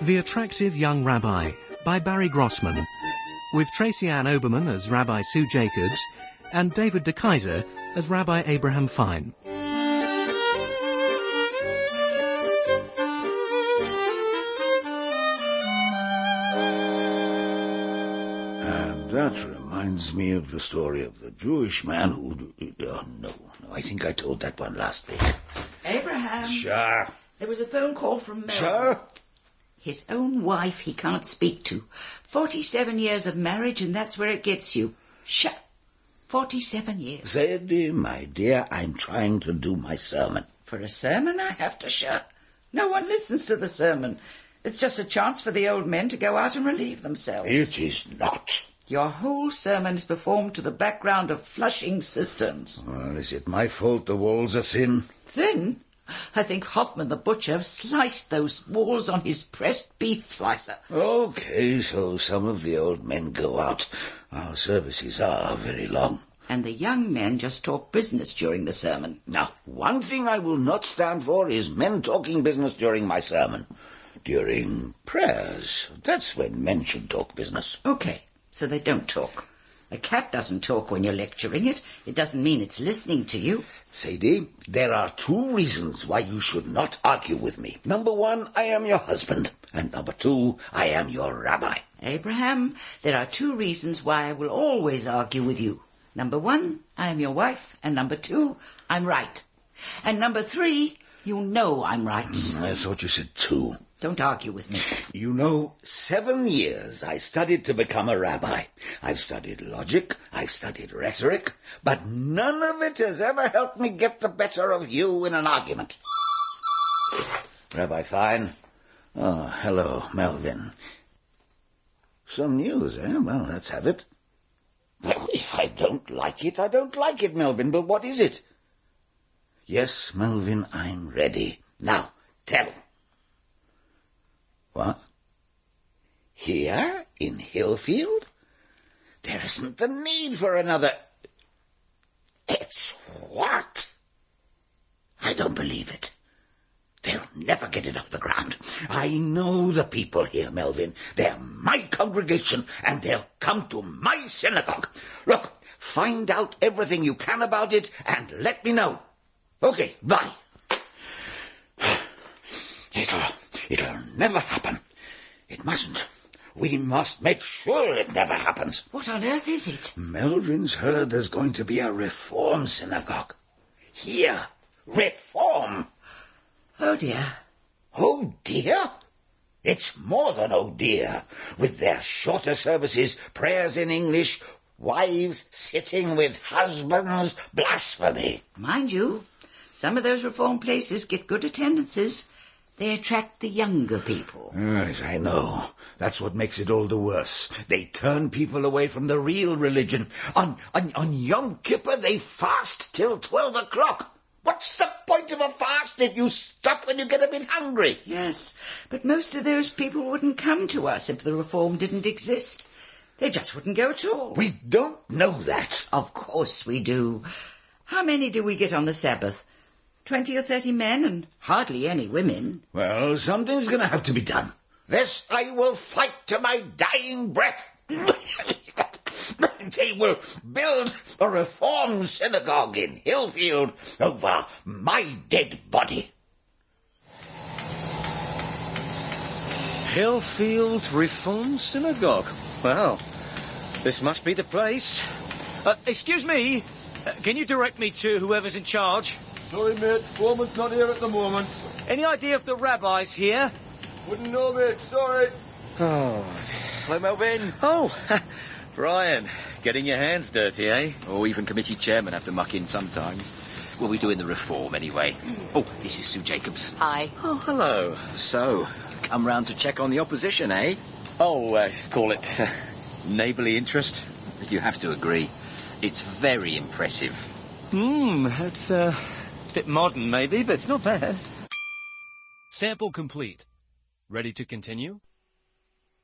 The Attractive Young Rabbi by Barry Grossman, with Tracy-Ann Oberman as Rabbi Sue Jacobs and David de Keyser as Rabbi Abraham Fine. And that reminds me of the story of the Jewish man who... Oh, no, I think I told that one last week. Abraham. Sure. There was a phone call from Mel. Sure. His own wife he can't speak to. 47 years of marriage, and that's where it gets you. Sure. 47 years. Sadie, my dear, I'm trying to do my sermon. For a sermon, I have to shut. No one listens to the sermon. It's just a chance for the old men to go out and relieve themselves. It is not. Your whole sermon is performed to the background of flushing cisterns. Well, is it my fault the walls are thin? Thin? I think Hoffman the butcher sliced those walls on his pressed beef slicer. Okay, so some of the old men go out. Our services are very long. And the young men just talk business during the sermon. Now, one thing I will not stand for is men talking business during my sermon. During prayers, that's when men should talk business. Okay, so they don't talk. A cat doesn't talk when you're lecturing it. It doesn't mean it's listening to you. Sadie, there are two reasons why you should not argue with me. Number one, I am your husband. And number two, I am your rabbi. Abraham, there are two reasons why I will always argue with you. Number one, I am your wife. And number two, I'm right. And number three, you know I'm right. I thought you said two. Don't argue with me. You know, 7 years I studied to become a rabbi. I've studied logic, I've studied rhetoric, but none of it has ever helped me get the better of you in an argument. Rabbi Fine. Oh, hello, Melvin. Some news, eh? Well, let's have it. Well, if I don't like it, I don't like it, Melvin, but what is it? Yes, Melvin, I'm ready. Now, tell. What? Here, in Hillfield? There isn't the need for another... It's what? I don't believe it. They'll never get it off the ground. I know the people here, Melvin. They're my congregation, and they'll come to my synagogue. Look, find out everything you can about it, and let me know. Okay, bye. It'll never happen. It mustn't. We must make sure it never happens. What on earth is it? Melvin's heard there's going to be a reform synagogue. Here. Reform. Oh, dear. Oh, dear? It's more than oh, dear. With their shorter services, prayers in English, wives sitting with husbands, blasphemy. Mind you, some of those reform places get good attendances. They attract the younger people. Yes, I know. That's what makes it all the worse. They turn people away from the real religion. On Yom Kippur, they fast till 12 o'clock. What's the point of a fast if you stop when you get a bit hungry? Yes, but most of those people wouldn't come to us if the reform didn't exist. They just wouldn't go at all. We don't know that. Of course we do. How many do we get on the Sabbath? 20 or 30 men and hardly any women. Well, something's going to have to be done. This I will fight to my dying breath. They will build a reform synagogue in Hillfield over my dead body. Hillfield Reform Synagogue. Well, this must be the place. Excuse me, can you direct me to whoever's in charge? Sorry, mate. Foreman's not here at the moment. Any idea if the rabbi's here? Wouldn't know, mate. Sorry. Oh. Hello, Melvin. Oh, Brian. Getting your hands dirty, eh? Oh, even committee chairmen have to muck in sometimes. Well, we're doing the reform anyway. Oh, this is Sue Jacobs. Hi. Oh, hello. So, come round to check on the opposition, eh? Oh, call it neighbourly interest. You have to agree. It's very impressive. That's a bit modern, maybe, but it's not bad. Sample complete. Ready to continue?